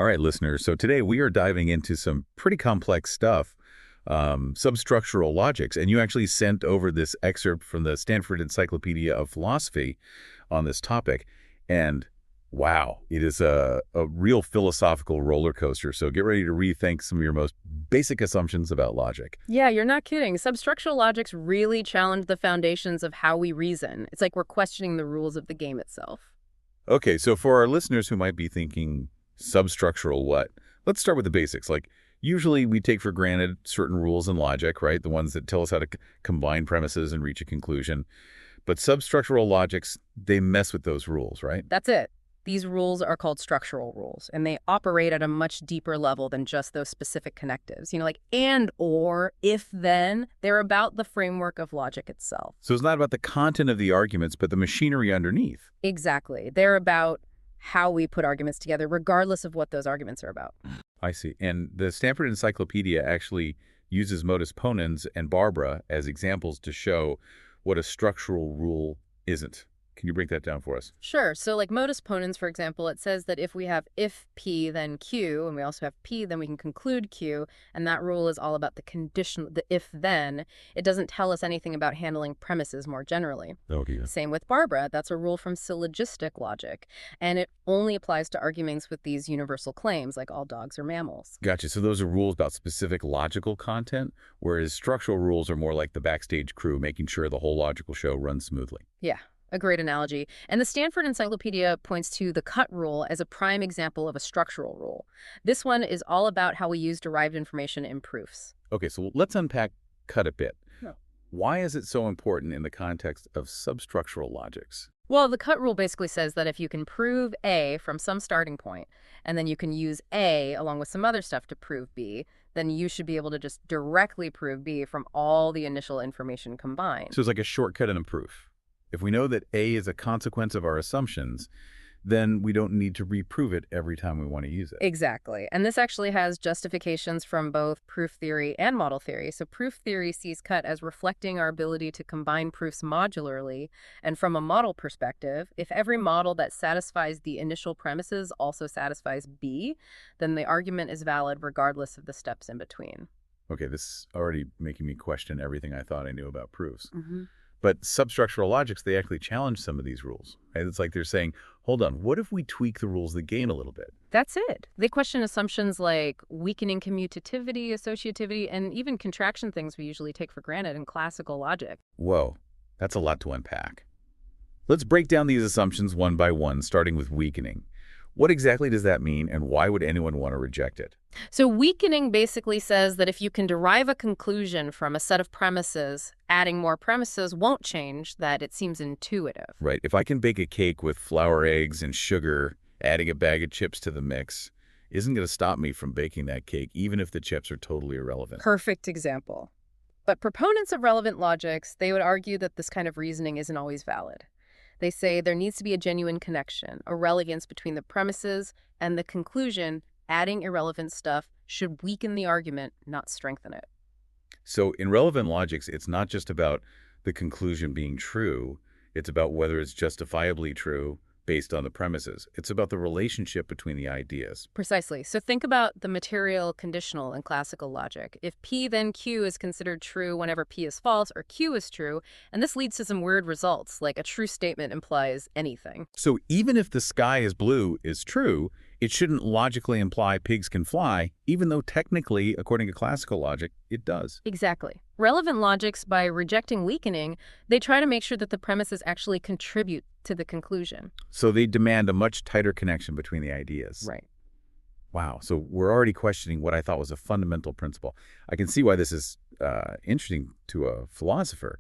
All right, listeners. So today we are diving into some pretty complex stuff, substructural logics. And you actually sent over this excerpt from the Stanford Encyclopedia of Philosophy on this topic. And wow, it is a real philosophical roller coaster. So get ready to rethink some of your most basic assumptions about logic. Yeah, you're not kidding. Substructural logics really challenge the foundations of how we reason. It's like we're questioning the rules of the game itself. Okay, so for our listeners who might be thinking, substructural what? Let's start with the basics. Like, usually we take for granted certain rules in logic, right? The ones that tell us how to combine premises and reach a conclusion. But substructural logics, they mess with those rules, right? That's it. These rules are called structural rules, and they operate at a much deeper level than just those specific connectives. Like and, or, if, then. They're about the framework of logic itself. So it's not about the content of the arguments, but the machinery underneath. Exactly. They're about how we put arguments together, regardless of what those arguments are about. I see. And the Stanford Encyclopedia actually uses modus ponens and Barbara as examples to show what a structural rule isn't. Can you break that down for us? Sure. So like modus ponens, for example, it says that if we have if P, then Q, and we also have P, then we can conclude Q. And that rule is all about the condition, the if-then. It doesn't tell us anything about handling premises more generally. Okay. Same with Barbara. That's a rule from syllogistic logic. And it only applies to arguments with these universal claims, like all dogs are mammals. Gotcha. So those are rules about specific logical content, whereas structural rules are more like the backstage crew, making sure the whole logical show runs smoothly. Yeah. A great analogy. And the Stanford Encyclopedia points to the cut rule as a prime example of a structural rule. This one is all about how we use derived information in proofs. Okay, so let's unpack cut a bit. Yeah. Why is it so important in the context of substructural logics? Well, the cut rule basically says that if you can prove A from some starting point, and then you can use A along with some other stuff to prove B, then you should be able to just directly prove B from all the initial information combined. So it's like a shortcut in a proof. If we know that A is a consequence of our assumptions, then we don't need to reprove it every time we want to use it. Exactly. And this actually has justifications from both proof theory and model theory. So proof theory sees cut as reflecting our ability to combine proofs modularly. And from a model perspective, if every model that satisfies the initial premises also satisfies B, then the argument is valid regardless of the steps in between. Okay, this is already making me question everything I thought I knew about proofs. Mm-hmm. But substructural logics, they actually challenge some of these rules. Right? It's like they're saying, hold on, what if we tweak the rules of the game a little bit? That's it. They question assumptions like weakening commutativity, associativity, and even contraction things we usually take for granted in classical logic. Whoa, that's a lot to unpack. Let's break down these assumptions one by one, starting with weakening. What exactly does that mean, and why would anyone want to reject it? So weakening basically says that if you can derive a conclusion from a set of premises, adding more premises won't change that. It seems intuitive. Right. If I can bake a cake with flour, eggs, and sugar, adding a bag of chips to the mix isn't going to stop me from baking that cake, even if the chips are totally irrelevant. Perfect example. But proponents of relevant logics, they would argue that this kind of reasoning isn't always valid. They say there needs to be a genuine connection, a relevance between the premises and the conclusion. Adding irrelevant stuff should weaken the argument, not strengthen it. So in relevant logics, it's not just about the conclusion being true. It's about whether it's justifiably true based on the premises. It's about the relationship between the ideas. Precisely. So think about the material conditional in classical logic. If P then Q is considered true whenever P is false or Q is true, and this leads to some weird results, like a true statement implies anything. So even if the sky is blue is true, it shouldn't logically imply pigs can fly, even though technically, according to classical logic, it does. Exactly. Relevant logics, by rejecting weakening, they try to make sure that the premises actually contribute to the conclusion. So they demand a much tighter connection between the ideas. Right. Wow. So we're already questioning what I thought was a fundamental principle. I can see why this is interesting to a philosopher.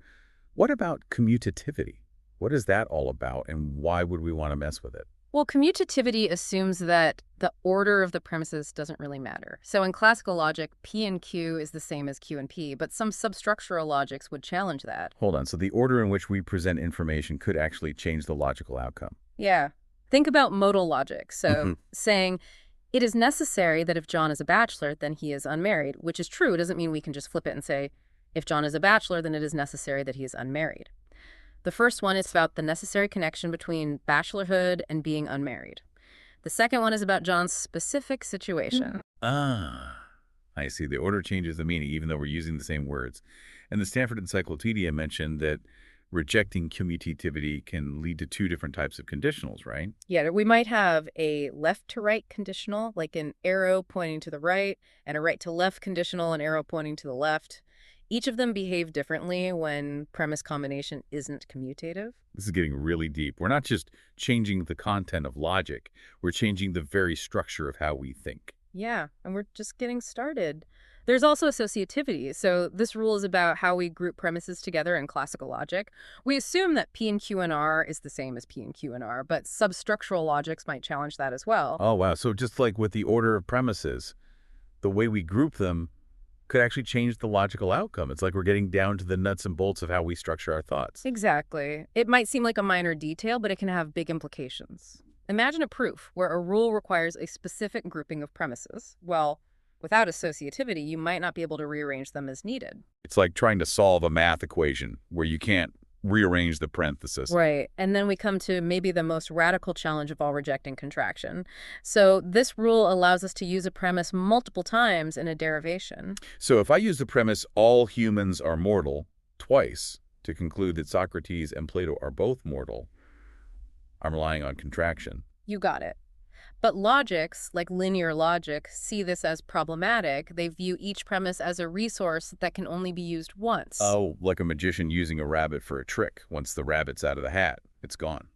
What about commutativity? What is that all about, and why would we want to mess with it? Well, commutativity assumes that the order of the premises doesn't really matter. So in classical logic, P and Q is the same as Q and P, but some substructural logics would challenge that. Hold on. So the order in which we present information could actually change the logical outcome. Yeah. Think about modal logic. So saying it is necessary that if John is a bachelor, then he is unmarried, which is true. It doesn't mean we can just flip it and say, if John is a bachelor, then it is necessary that he is unmarried. The first one is about the necessary connection between bachelorhood and being unmarried. The second one is about John's specific situation. Ah, I see. The order changes the meaning, even though we're using the same words. And the Stanford Encyclopedia mentioned that rejecting commutativity can lead to two different types of conditionals, right? Yeah, we might have a left to right conditional, like an arrow pointing to the right, and a right to left conditional, an arrow pointing to the left. Each of them behave differently when premise combination isn't commutative. This is getting really deep. We're not just changing the content of logic, we're changing the very structure of how we think. Yeah, and we're just getting started. There's also associativity. So this rule is about how we group premises together in classical logic. We assume that P and Q and R is the same as P and Q and R, but substructural logics might challenge that as well. Oh, wow. So just like with the order of premises, the way we group them could actually change the logical outcome. It's like we're getting down to the nuts and bolts of how we structure our thoughts. Exactly. It might seem like a minor detail, but it can have big implications. Imagine a proof where a rule requires a specific grouping of premises. Well, without associativity, you might not be able to rearrange them as needed. It's like trying to solve a math equation where you can't rearrange the parenthesis. Right. And then we come to maybe the most radical challenge of all rejecting contraction. So this rule allows us to use a premise multiple times in a derivation. So if I use the premise all humans are mortal twice to conclude that Socrates and Plato are both mortal, I'm relying on contraction. You got it. But logics, like linear logic, see this as problematic. They view each premise as a resource that can only be used once. Oh, like a magician using a rabbit for a trick. Once the rabbit's out of the hat, it's gone.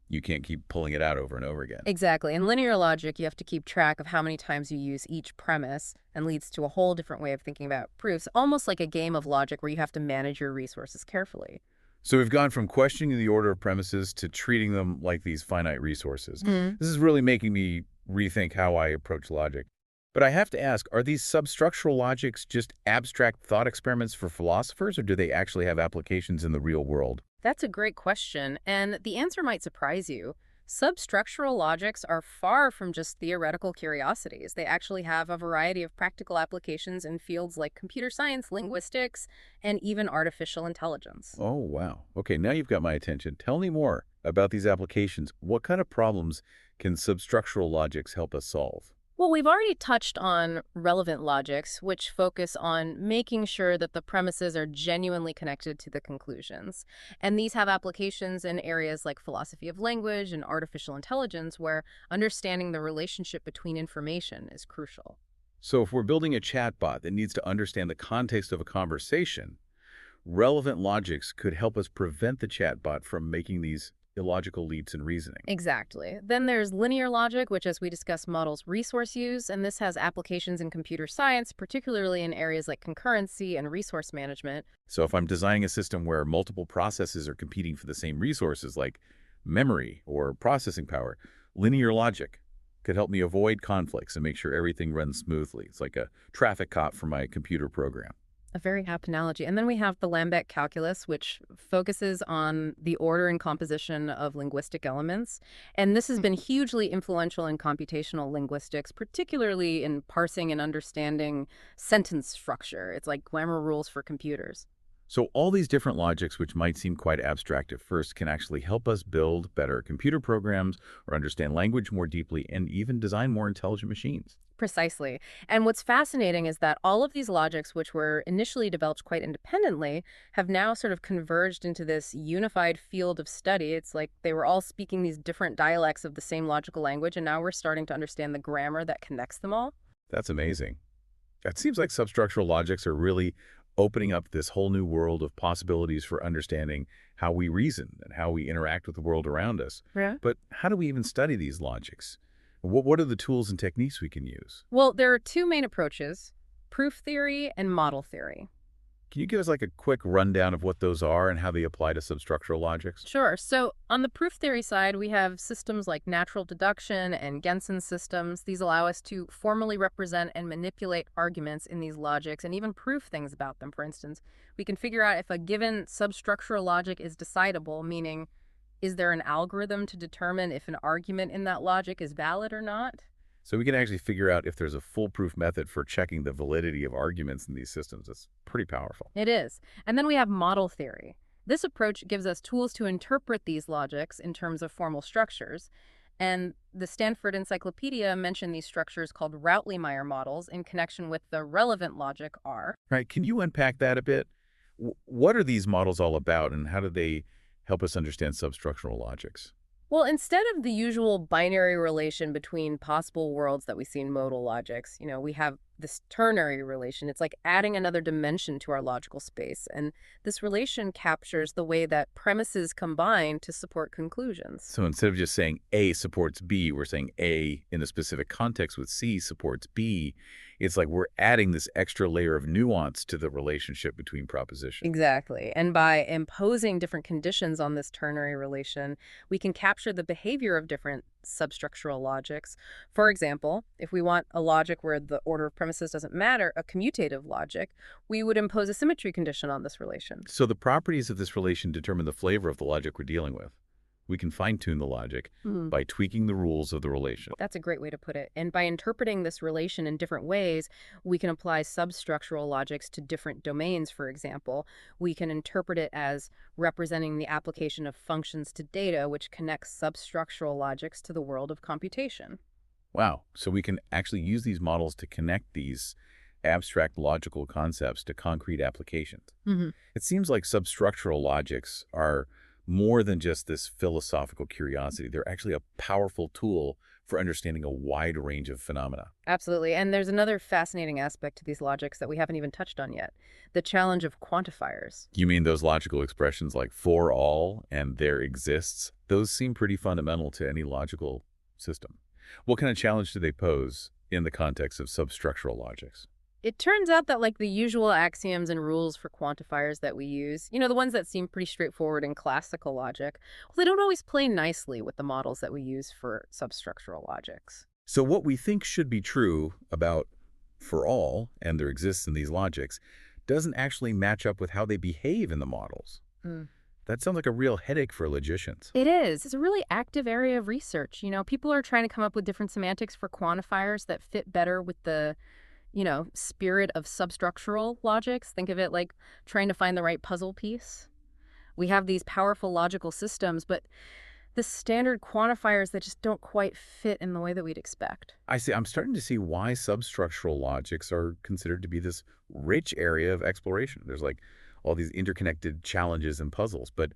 You can't keep pulling it out over and over again. Exactly. In linear logic, you have to keep track of how many times you use each premise and leads to a whole different way of thinking about proofs, almost like a game of logic where you have to manage your resources carefully. So we've gone from questioning the order of premises to treating them like these finite resources. Mhm. This is really making me rethink how I approach logic. But I have to ask, are these substructural logics just abstract thought experiments for philosophers, or do they actually have applications in the real world? That's a great question, and the answer might surprise you. Substructural logics are far from just theoretical curiosities. They actually have a variety of practical applications in fields like computer science, linguistics, and even artificial intelligence. Oh, wow. Okay, now you've got my attention. Tell me more about these applications. What kind of problems can substructural logics help us solve? Well, we've already touched on relevant logics, which focus on making sure that the premises are genuinely connected to the conclusions. And these have applications in areas like philosophy of language and artificial intelligence, where understanding the relationship between information is crucial. So if we're building a chatbot that needs to understand the context of a conversation, relevant logics could help us prevent the chatbot from making these illogical leaps in reasoning. Exactly. Then there's linear logic, which, as we discussed, models resource use, and this has applications in computer science, particularly in areas like concurrency and resource management. So if I'm designing a system where multiple processes are competing for the same resources like memory or processing power, linear logic could help me avoid conflicts and make sure everything runs smoothly. It's like a traffic cop for my computer program. A very apt analogy. And then we have the Lambert calculus, which focuses on the order and composition of linguistic elements. And this has been hugely influential in computational linguistics, particularly in parsing and understanding sentence structure. It's like grammar rules for computers. So all these different logics, which might seem quite abstract at first, can actually help us build better computer programs or understand language more deeply and even design more intelligent machines. Precisely. And what's fascinating is that all of these logics, which were initially developed quite independently, have now sort of converged into this unified field of study. It's like they were all speaking these different dialects of the same logical language, and now we're starting to understand the grammar that connects them all. That's amazing. It seems like substructural logics are really opening up this whole new world of possibilities for understanding how we reason and how we interact with the world around us. Yeah. But how do we even study these logics? What are the tools and techniques we can use? Well, there are two main approaches, proof theory and model theory. Can you give us like a quick rundown of what those are and how they apply to substructural logics? Sure. So on the proof theory side, we have systems like natural deduction and Gensen systems. These allow us to formally represent and manipulate arguments in these logics and even prove things about them. For instance, we can figure out if a given substructural logic is decidable, meaning is there an algorithm to determine if an argument in that logic is valid or not? So we can actually figure out if there's a foolproof method for checking the validity of arguments in these systems. That's pretty powerful. It is. And then we have model theory. This approach gives us tools to interpret these logics in terms of formal structures. And the Stanford Encyclopedia mentioned these structures called Routely-Meyer models in connection with the relevant logic R. Right. Can you unpack that a bit? What are these models all about, and how do they help us understand substructural logics? Well, instead of the usual binary relation between possible worlds that we see in modal logics, we have this ternary relation. It's like adding another dimension to our logical space. And this relation captures the way that premises combine to support conclusions. So instead of just saying A supports B, we're saying A in a specific context with C supports B. It's like we're adding this extra layer of nuance to the relationship between propositions. Exactly. And by imposing different conditions on this ternary relation, we can capture the behavior of different substructural logics. For example, if we want a logic where the order of premises doesn't matter, a commutative logic, we would impose a symmetry condition on this relation. So the properties of this relation determine the flavor of the logic we're dealing with. We can fine-tune the logic by tweaking the rules of the relation. That's a great way to put it. And by interpreting this relation in different ways, we can apply substructural logics to different domains, for example. We can interpret it as representing the application of functions to data, which connects substructural logics to the world of computation. Wow. So we can actually use these models to connect these abstract logical concepts to concrete applications. It seems like substructural logics are more than just this philosophical curiosity. They're actually a powerful tool for understanding a wide range of phenomena. Absolutely. And there's another fascinating aspect to these logics that we haven't even touched on yet, the challenge of quantifiers. You mean those logical expressions like for all and there exists? Those seem pretty fundamental to any logical system. What kind of challenge do they pose in the context of substructural logics? It turns out that like the usual axioms and rules for quantifiers that we use, the ones that seem pretty straightforward in classical logic, well, they don't always play nicely with the models that we use for substructural logics. So what we think should be true about for all and there exists in these logics doesn't actually match up with how they behave in the models. That sounds like a real headache for logicians. It is. It's a really active area of research. People are trying to come up with different semantics for quantifiers that fit better with the spirit of substructural logics. Think of it like trying to find the right puzzle piece. We have these powerful logical systems, but the standard quantifiers that just don't quite fit in the way that we'd expect. I see. I'm starting to see why substructural logics are considered to be this rich area of exploration. There's like all these interconnected challenges and puzzles. But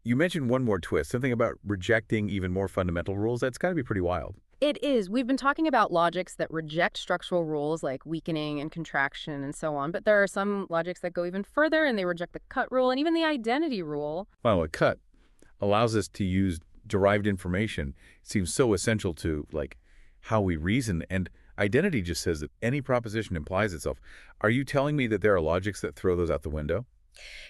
you mentioned one more twist, something about rejecting even more fundamental rules. That's got to be pretty wild. It is. We've been talking about logics that reject structural rules like weakening and contraction and so on, but there are some logics that go even further and they reject the cut rule and even the identity rule. Wow, a cut allows us to use derived information. It seems so essential to like how we reason, and identity just says that any proposition implies itself. Are you telling me that there are logics that throw those out the window?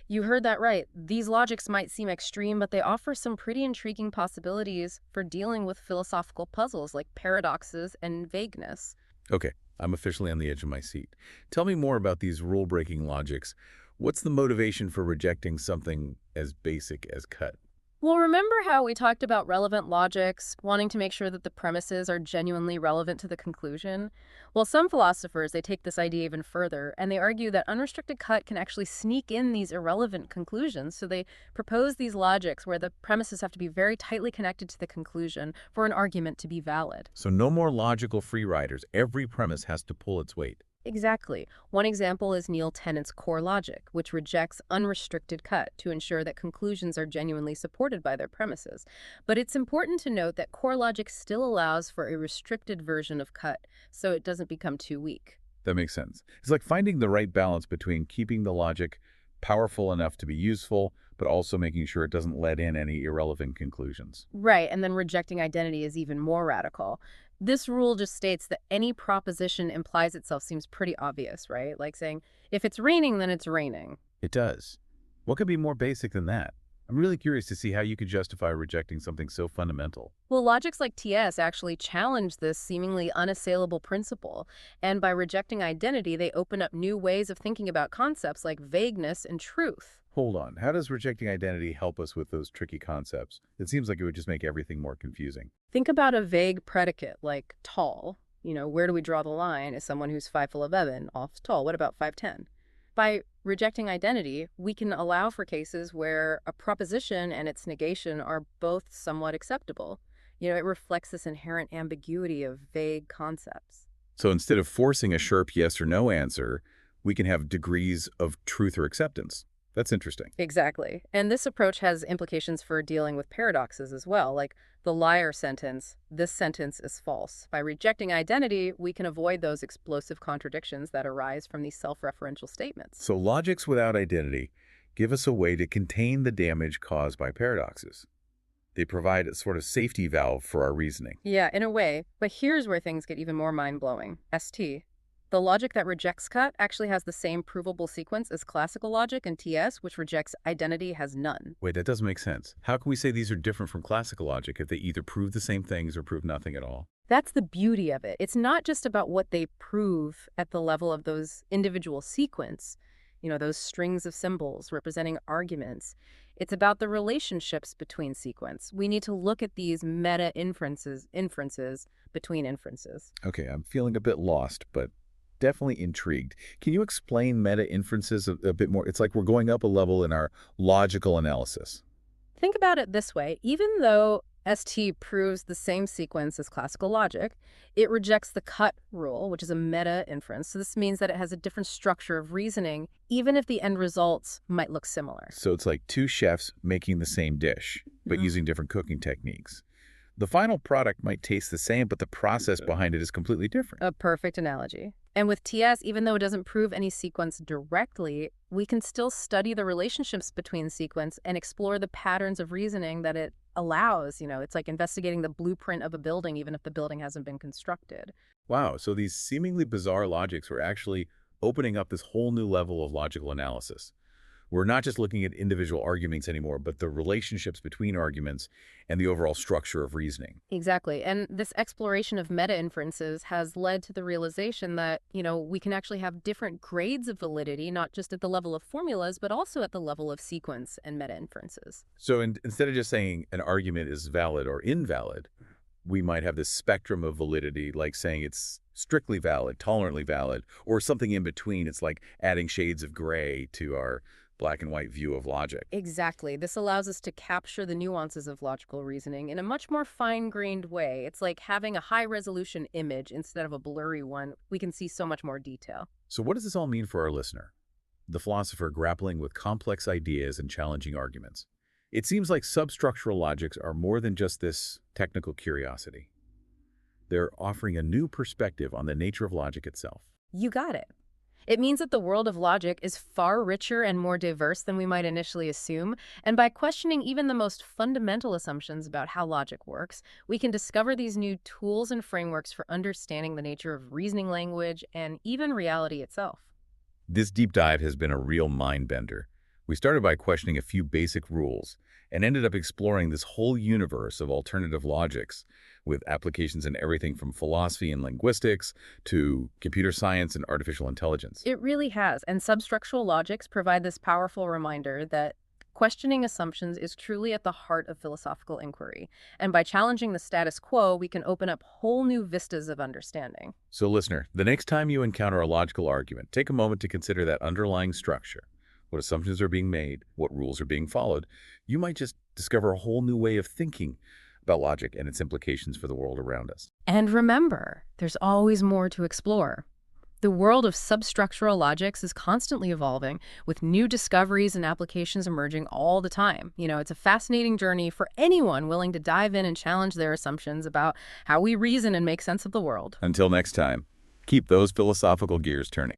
You heard that right. These logics might seem extreme, but they offer some pretty intriguing possibilities for dealing with philosophical puzzles like paradoxes and vagueness. Okay, I'm officially on the edge of my seat. Tell me more about these rule-breaking logics. What's the motivation for rejecting something as basic as cut? Well, remember how we talked about relevant logics, wanting to make sure that the premises are genuinely relevant to the conclusion? Well, some philosophers, they take this idea even further, and they argue that unrestricted cut can actually sneak in these irrelevant conclusions. So they propose these logics where the premises have to be very tightly connected to the conclusion for an argument to be valid. So no more logical free riders. Every premise has to pull its weight. Exactly. One example is Neil Tennant's core logic, which rejects unrestricted cut to ensure that conclusions are genuinely supported by their premises. But it's important to note that core logic still allows for a restricted version of cut, so it doesn't become too weak. That makes sense. It's like finding the right balance between keeping the logic powerful enough to be useful, but also making sure it doesn't let in any irrelevant conclusions. Right, and then rejecting identity is even more radical. This rule just states that any proposition implies itself seems pretty obvious, right? Like saying, if it's raining, then it's raining. It does. What could be more basic than that? I'm really curious to see how you could justify rejecting something so fundamental. Well, logics like TS actually challenge this seemingly unassailable principle. And by rejecting identity, they open up new ways of thinking about concepts like vagueness and truth. Hold on. How does rejecting identity help us with those tricky concepts? It seems like it would just make everything more confusing. Think about a vague predicate like tall. Where do we draw the line? Is someone who's 5'11" off tall? What about 5'10"? By rejecting identity, we can allow for cases where a proposition and its negation are both somewhat acceptable. It reflects this inherent ambiguity of vague concepts. So instead of forcing a sharp yes or no answer, we can have degrees of truth or acceptance. That's interesting. Exactly. And this approach has implications for dealing with paradoxes as well, like the liar sentence, this sentence is false. By rejecting identity, we can avoid those explosive contradictions that arise from these self-referential statements. So logics without identity give us a way to contain the damage caused by paradoxes. They provide a sort of safety valve for our reasoning. Yeah, in a way, but here's where things get even more mind-blowing. ST. The logic that rejects cut actually has the same provable sequence as classical logic, and TS, which rejects identity, has none. Wait, that doesn't make sense. How can we say these are different from classical logic if they either prove the same things or prove nothing at all? That's the beauty of it. It's not just about what they prove at the level of those individual sequence, those strings of symbols representing arguments. It's about the relationships between sequence. We need to look at these meta inferences between inferences. Okay, I'm feeling a bit lost, but definitely intrigued. Can you explain meta inferences a bit more? It's like we're going up a level in our logical analysis. Think about it this way. Even though ST proves the same sequence as classical logic, it rejects the cut rule, which is a meta inference. So this means that it has a different structure of reasoning, even if the end results might look similar. So it's like two chefs making the same dish, but using different cooking techniques. The final product might taste the same, but the process behind it is completely different. A perfect analogy. And with TS, even though it doesn't prove any sequence directly, we can still study the relationships between sequence and explore the patterns of reasoning that it allows. It's like investigating the blueprint of a building, even if the building hasn't been constructed. Wow, so these seemingly bizarre logics were actually opening up this whole new level of logical analysis. We're not just looking at individual arguments anymore, but the relationships between arguments and the overall structure of reasoning. Exactly. And this exploration of meta inferences has led to the realization that, we can actually have different grades of validity, not just at the level of formulas, but also at the level of sequence and meta inferences. So instead of just saying an argument is valid or invalid, we might have this spectrum of validity, like saying it's strictly valid, tolerantly valid, or something in between. It's like adding shades of gray to our black and white view of logic. Exactly. This allows us to capture the nuances of logical reasoning in a much more fine-grained way. It's like having a high-resolution image instead of a blurry one. We can see so much more detail. So what does this all mean for our listener? The philosopher grappling with complex ideas and challenging arguments. It seems like substructural logics are more than just this technical curiosity. They're offering a new perspective on the nature of logic itself. You got it. It means that the world of logic is far richer and more diverse than we might initially assume, and by questioning even the most fundamental assumptions about how logic works, we can discover these new tools and frameworks for understanding the nature of reasoning language and even reality itself. This deep dive has been a real mind-bender. We started by questioning a few basic rules and ended up exploring this whole universe of alternative logics with applications in everything from philosophy and linguistics to computer science and artificial intelligence. It really has, and substructural logics provide this powerful reminder that questioning assumptions is truly at the heart of philosophical inquiry. And by challenging the status quo, we can open up whole new vistas of understanding. So listener, the next time you encounter a logical argument, take a moment to consider that underlying structure. What assumptions are being made, what rules are being followed. You might just discover a whole new way of thinking about logic and its implications for the world around us. And remember, there's always more to explore. The world of substructural logics is constantly evolving, with new discoveries and applications emerging all the time. It's a fascinating journey for anyone willing to dive in and challenge their assumptions about how we reason and make sense of the world. Until next time, keep those philosophical gears turning.